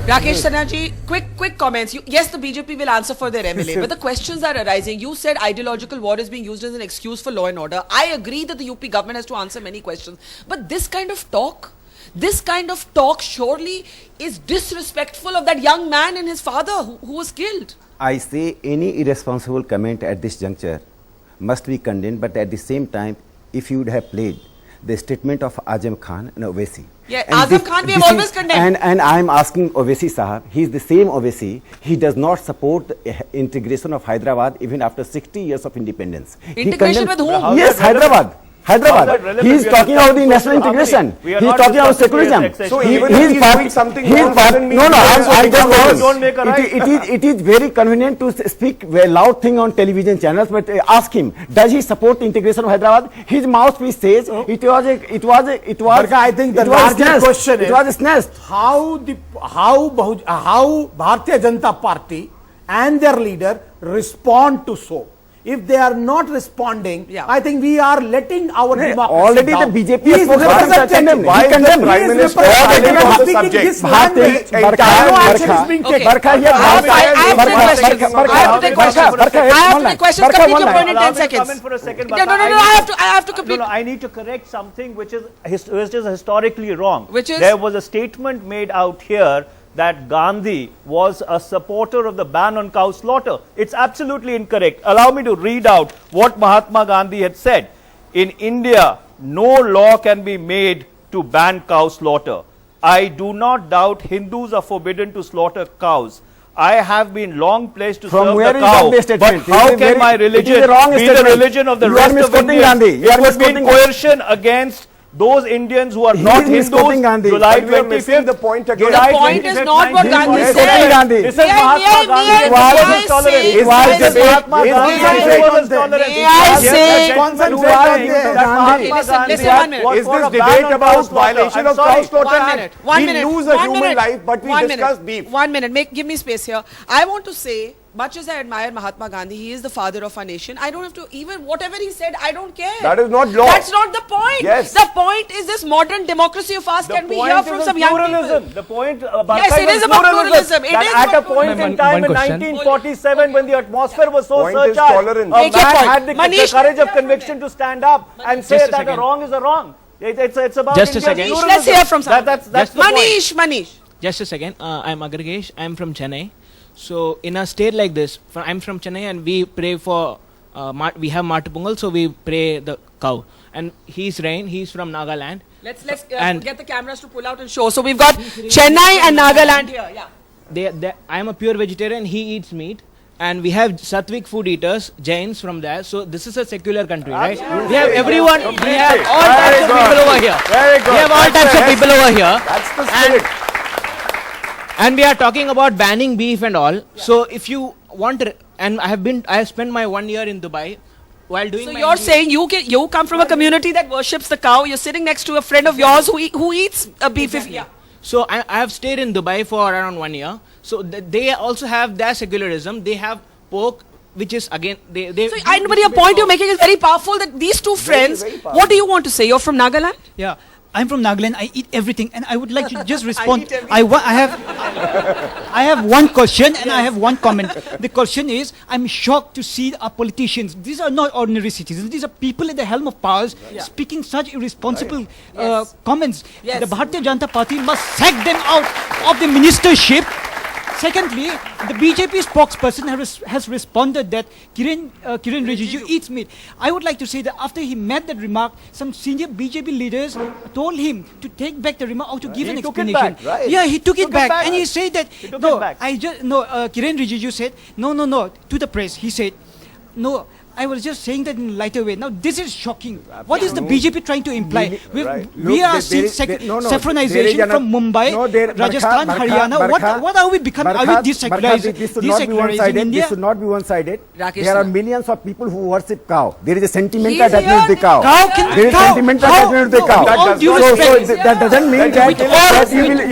Rakesh Sanaji, quick comments. Yes, the BJP will answer for their MLA, but the questions are arising. You said ideological war is being used as an excuse for law and order. I agree that the UP government has to answer many questions, but this kind of talk surely is disrespectful of that young man and his father who was killed. I say any irresponsible comment at this juncture must be condemned, but at the same time, if you would have played the statement of Azam Khan and Owaisi. Yeah, Azam Khan we have always condemned. And I am asking Owaisi Sahab, he is the same Owaisi, he does not support the integration of Hyderabad even after 60 years of independence. Integration with whom? Yes, Hyderabad. He is talking about the national integration. He is talking about secularism. So even if he is doing something wrong, doesn't mean I just don't make a right. It is very convenient to speak a loud thing on television channels, but ask him, does he support the integration of Hyderabad? His mouthpiece says it was. Barka, I think the larger question is, it was a nest. how Bharatiya Janata Party and their leader respond to so. If they are not responding, I think we are letting our democracy already down. the BJP He is representing. Why is the Prime Minister speaking on the subject? This language, no action is being taken. I have to take questions. Complete your point in 10 seconds. Come in for a second, No, I have to complete. No, I need to correct something which is historically wrong. Which is? There was a statement made out here that Gandhi was a supporter of the ban on cow slaughter. It's absolutely incorrect. Allow me to read out what Mahatma Gandhi had said. In India, no law can be made to ban cow slaughter. I do not doubt Hindus are forbidden to slaughter cows. I have been long pledged to serve the cow, but how can my religion be the religion of the rest of Indians? It would mean coercion against those Indians who are not Hindus. July 25th. The point again. The point is not what Gandhi said. This is Mahatma Gandhi. Is this debate about violation of cow slaughter? We lose a human life, but we discuss beef. 1 minute. Give me space here. I want to say, much as I admire Mahatma Gandhi, he is the father of our nation. I don't have to, even whatever he said, I don't care. That is not law. That's not the point. Yes. The point is this modern democracy of ours. Can we hear from some young people? The point, Yes, it is about pluralism. It is at a about point in time in 1947, when the atmosphere was so Point is surcharged, tolerance. a Take your man point. had the Manish. courage of conviction to stand up and say Just a that a second. wrong is a wrong. It's about Just a India's second. pluralism. Let's hear from someone. That's the point. Manish. Just a second. I'm Agargesh. I'm from Chennai. So in a state like this, I'm from Chennai, and we pray for. We have Matu Pongal, so we pray the cow. And he's Rain. He's from Nagaland. Let's get the cameras to pull out and show. So we've got Chennai and Nagaland here. Yeah. I am a pure vegetarian. He eats meat. And we have Sattvic food eaters, Jains from there. So this is a secular country, right? We have everyone. We have all types of people over here. Very good. We have all types of people over here. That's the spirit. And we are talking about banning beef and all. So if you want, and I have spent my 1 year in Dubai while doing. So my you're MBA. saying you come from a community that worships the cow. You're sitting next to a friend of yours who eats beef. Yeah. So I have stayed in Dubai for around 1 year. So they also have their secularism. They have pork, which is again they. So but your point you're making is very powerful. That these two friends. very powerful. What do you want to say? You're from Nagaland. Yeah. I'm from Nagaland. I eat everything, and I would like to just respond. eat everything. I have one question and I have one comment. The question is, I'm shocked to see our politicians. These are not ordinary citizens. These are people at the helm of powers speaking such irresponsible comments. Yes. The Bharatiya Janata Party must sack them out of the ministership. Secondly, the BJP spokesperson has responded that Kiren Rijiju eats meat. I would like to say that after he made that remark, some senior BJP leaders told him to take back the remark or to give an explanation. It back, right? Yeah, he took it back, and he said that it Kiren Rijiju said no to the press. He said no. I was just saying that in a lighter way. Now this is shocking. What is the BJP trying to imply? We are seeing saffronization from Mumbai, Rajasthan, Haryana. What are we becoming? Are we desecularizing India? This should not be one-sided. Rakesh, There are sir. millions of people who worship cow. There is a sentimental He's attachment with the cow. There is Cow- sentimental cow- attachment with the cow. with all due So respect- that doesn't mean that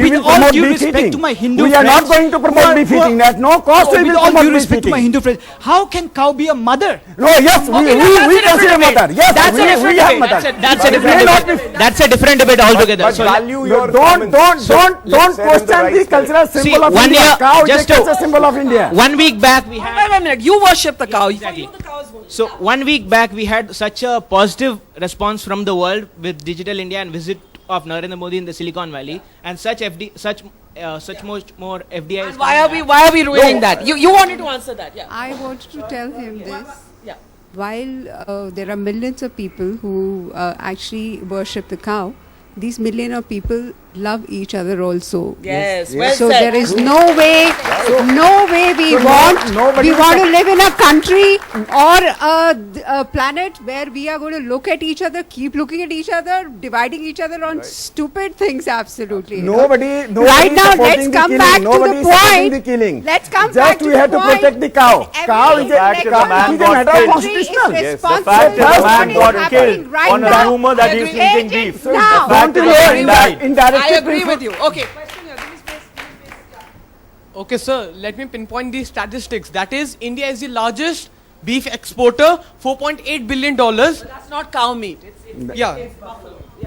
you will all promote due beef respect eating. to my Hindu We are not friends going to promote beef eating. At no cost we With will all due promote beef respect to my eating. Hindu friends, how can cow be a mother? No, yes, we consider mother. Yes, we have mother. That's a different debate altogether. But So value your Don't comments. don't say them the question right the space. cultural symbol See, of one India. year- Cow is just a to- cultural symbol of India. 1 week back we had. Wait a minute. You worship the cow. Exactly. So 1 week back we had such a positive response from the world with Digital India and visit of Narendra Modi in the Silicon Valley, and such much more FDI. is Why coming are back. we ruining that? You wanted to answer that, yeah. I wanted to tell him this. Yeah. While there are millions of people who actually worship the cow, these million of people love each other also. Yes, well So said. there is no way we So want nobody to live in a country or a planet where we are going to look at each other, keep looking at each other, dividing each other on stupid things. Absolutely. Nobody Right now, supporting let's the come killing. back to Nobody the is supporting point. the killing. Let's come Just back to we the have to point. protect the cow. Every Cow is a fact the man it is a got matter of killed. constitutional. Is Yes, the responsible fact is for the what man is got happening killed right on a now. rumor that he is It sneaking is beef. now. The Don't fact you is know the man died. indirectly I agree with you. Okay. Okay, sir, let me pinpoint these statistics. That is, India is the largest beef exporter, $4.8 billion. That's not cow meat.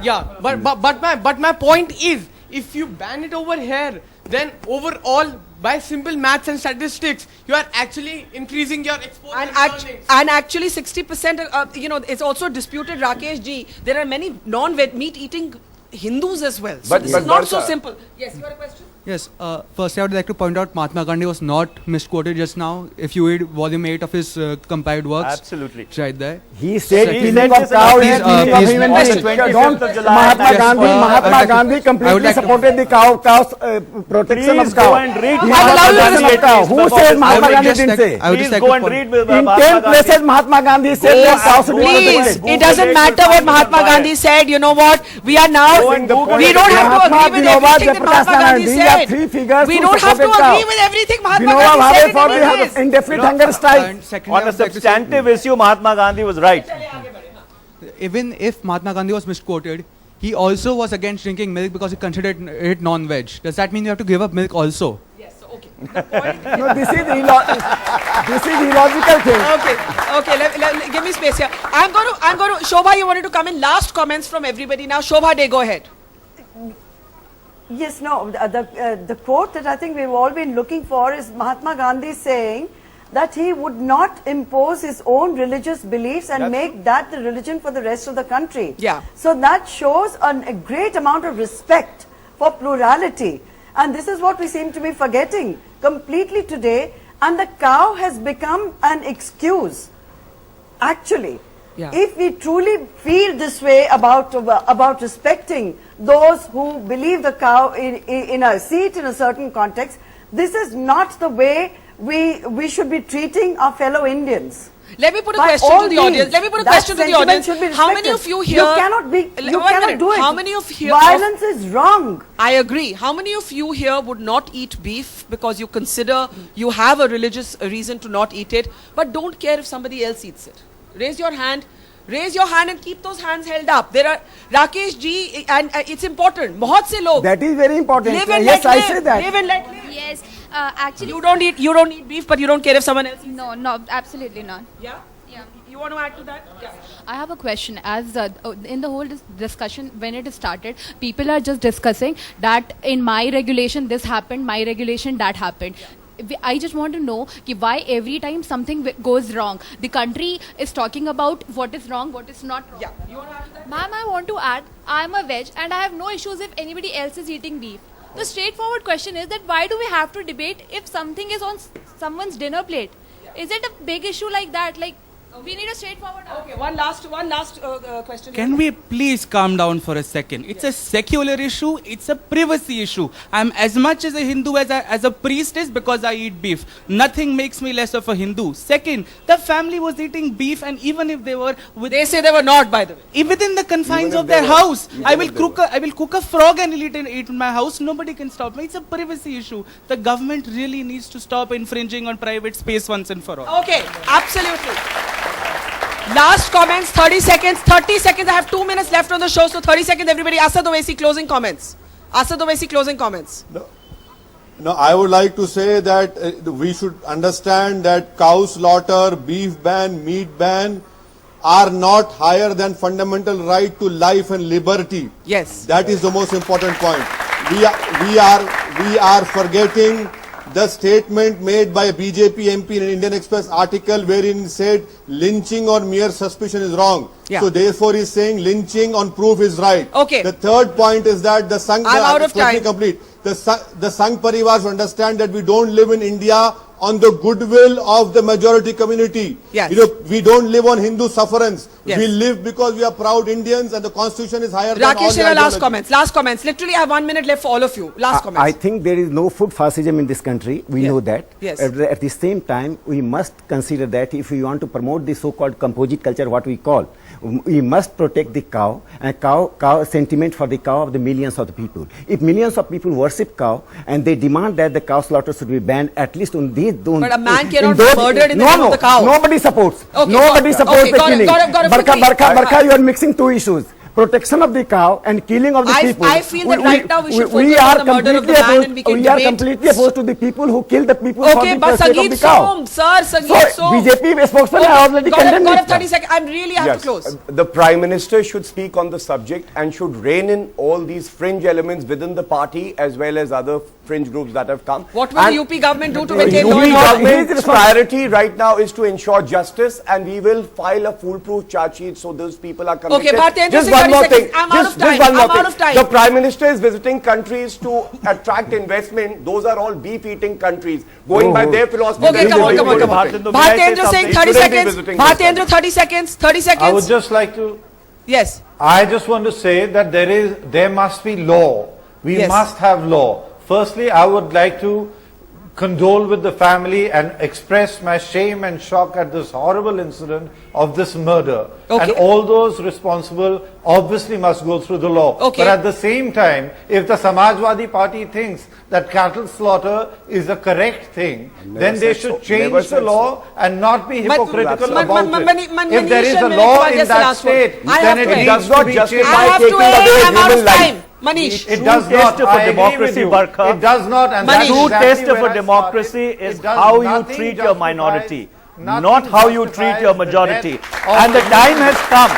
But my point is, if you ban it over here, then overall, by simple maths and statistics, you are actually increasing your export And actually 60%, it's also disputed, Rakesh ji, there are many non-meat eating Hindus as well. So But- this but is not so Barca- simple. Yes, you had a question? Yes, firstly I would like to point out Mahatma Gandhi was not misquoted just now. If you read volume 8 of his compiled works, Absolutely. it's right there. He said He killing said of this cow in is a killing of please, human on the beings. 25th Don't of July, Mahatma yes, Gandhi I Mahatma would like to- Gandhi I would completely like to- supported the cow's protection Please of cow. go and read He Mahatma was Gandhi protection of cow. atheist Who about said this. Mahatma I would Gandhi just didn't like- say? I would just Please like go to and point- read with In Mahatma 10 Gandhi. places Mahatma Gandhi said Go that cow should be Please, protected. it doesn't matter what Mahatma Gandhi said. You know what? We are now, Go and Google we it. don't have to Mahatma, agree with Vinoba, everything that Jayaprakash Mahatma Gandhi Narayan, these are said. three figures We who don't have to supported cow. agree with everything Mahatma Vinoba Gandhi Bhave said for in the anyways. indefinite hunger strike. And secondly, On I a would like to say- substantive issue, Mahatma Gandhi was right. even if Mahatma Gandhi was misquoted, he also was against drinking milk because he considered it non-veg. Does that mean you have to give up milk also? Yes, okay. No, this is illogical thing. Okay, give me space here. I'm going to, Shobha, you wanted to come in. Last comments from everybody now. Shobha Day, go ahead. Yes, no, the quote that I think we've all been looking for is Mahatma Gandhi saying that he would not impose his own religious beliefs and make that the religion for the rest of the country. Yeah. So that shows a great amount of respect for plurality. And this is what we seem to be forgetting completely today. And the cow has become an excuse, actually. Yeah. If we truly feel this way about respecting those who believe the cow in a seat in a certain context, this is not the way we should be treating our fellow Indians. Let me put a By question all to the means, audience. Let me put a that question to the sentiment audience. should be How many respected. of you here... You cannot do it. How many of here... Violence is wrong. I agree. How many of you here would not eat beef because you consider you have a religious reason to not eat it, but don't care if somebody else eats it? Raise your hand. Raise your hand and keep those hands held up. There are Rakesh ji, and it's important. बहुत से लोग. That is very important. Live and Yes, let I live. say that. Live and let live. Yes, actually. You don't eat beef, but you don't care if someone else eats. No, absolutely not. Yeah. Yeah. you want to add to that? Yeah. I have a question. As in the whole discussion, when it started, people are just discussing that in my regulation this happened, my regulation that happened. I just want to know why every time something goes wrong, the country is talking about what is wrong, what is not wrong. Yeah. You want to add to that? Ma'am, I want to add, I am a veg and I have no issues if anybody else is eating beef. The straightforward question is that why do we have to debate if something is on someone's dinner plate? Is it a big issue like that? Like, we need a straightforward answer. Okay, one last question. Can we please calm down for a second? It's a secular issue. It's a privacy issue. I'm as much as a Hindu as a priestess because I eat beef. Nothing makes me less of a Hindu. Second, the family was eating beef, and even if they were, they say they were not, by the way. Within the confines of their house, I will cook a frog and eat it in my house. Nobody can stop me. It's a privacy issue. The government really needs to stop infringing on private space once and for all. Okay, absolutely. Last comments, 30 seconds. 30 seconds. I have 2 minutes left on the show, so 30 seconds, everybody. Asad Owaisi, closing comments. Asad Owaisi, closing comments. No, I would like to say that we should understand that cow slaughter, beef ban, meat ban are not higher than fundamental right to life and liberty. Yes. That is the most important point. We are forgetting the statement made by a BJP MP in an Indian Express article wherein it said lynching on mere suspicion is wrong. Yeah. So therefore he is saying lynching on proof is right. Okay. The third point is that the Sangh... I'm out of time. Complete. The Sangh Parivar should understand that we don't live in India on the goodwill of the majority community. Yes. You know, we don't live on Hindu sufferance. Yes. We live because we are proud Indians and the constitution is higher than all Rakesh, the last comments. Last comments. Literally, I have 1 minute left for all of you. Last comments. I think there is no food fascism in this country. We know that. Yes. At the same time, we must consider that if we want to promote the so-called composite culture, what we call, we must protect the cow and cow sentiment for the cow of the millions of the people. If millions of people worship cow and they demand that the cow slaughter should be banned, at least on these... But a man cannot be murdered in the name of the cow. Nobody supports. Okay, Nobody supports the killing. Barka, you are mixing two issues. Protection of the cow and killing of the people. I feel that right now we should focus on the murder of the man and we can debate. We are completely opposed to the people who kill the people for Okay, the but sake of the cow. Sangeet Som. BJP spokesman has already condemned it. 30 seconds. I really have to close. The Prime Minister should speak on the subject and should rein in all these fringe elements within the party as well as other fringe groups that have come. What will the UP government do to maintain law UP and order? government's priority right now is to ensure justice, and we will file a foolproof charge sheet so those people are convicted. Okay, Bharti, just one more thing. I'm out of time. The Prime Minister is visiting countries to attract investment. Those are all beef-eating countries. Going by their philosophy. Okay, come on. Bhartendra saying 30 seconds. Bhartendra, 30 seconds. 30 seconds. I would just like to... Yes. I just want to say that there must be law. We must have law. Firstly, I would like to condole with the family and express my shame and shock at this horrible incident of this murder. Okay. And all those responsible obviously must go through the law. Okay. But at the same time, if the Samajwadi Party thinks that cattle slaughter is a correct thing, then they should change the law and not be hypocritical about it. If there is a law in that state, then it does not justify taking away human life. Manish. It does not. True For democracy, Barkha. It does not. And The true exactly test of a democracy is how you treat your minority, not how you treat your majority. And the time has come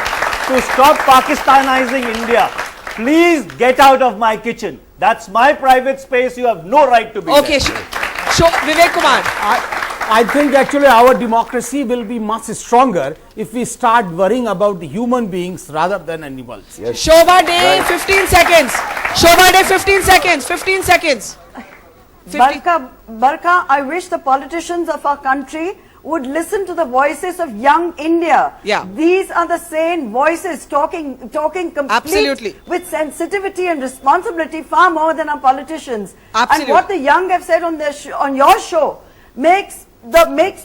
to stop Pakistanizing India. Please get out of my kitchen. That's my private space. You have no right to be Okay, there. Vivek Kumar. I think actually our democracy will be much stronger if we start worrying about the human beings rather than animals. Yes. Shobha Day, 15 seconds. Shobha Day, 15 seconds. 15 seconds. Barka, I wish the politicians of our country would listen to the voices of young India. Yeah. These are the sane voices talking complete Absolutely. with sensitivity and responsibility far more than our politicians. Absolutely. And what the young have said on their on your show makes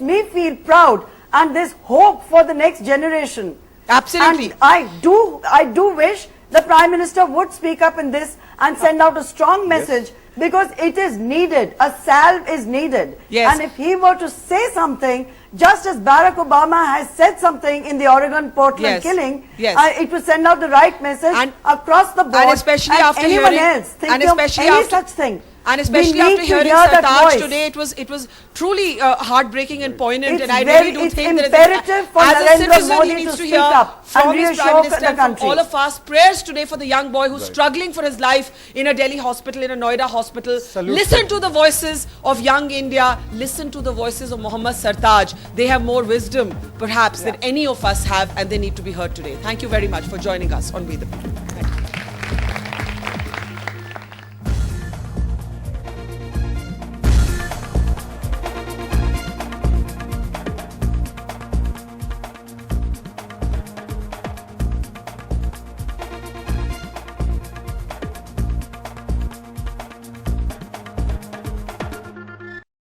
me feel proud, and there's hope for the next generation. Absolutely. And I do wish the Prime Minister would speak up in this and send out a strong message, because it is needed. A salve is needed. Yes. And if he were to say something, just as Barack Obama has said something in the Oregon Portland killing, it would send out the right message across the board. And especially after anyone hearing, else thinking of any such thing. And especially We after need to hearing hear that Sartaj voice. today, it was truly heartbreaking and poignant. It's And I very- really do it's think that imperative for as a Narendra citizen, Modi he needs to to speak hear up from and his reassure Prime Minister the and from country. all of us. Prayers today for the young boy who's struggling for his life in a Delhi hospital, in a Noida hospital. Listen to the voices of young India. Listen to the voices of Mohammad Sartaj. They have more wisdom, perhaps, than any of us have, and they need to be heard today. Thank you very much for joining us on We the People.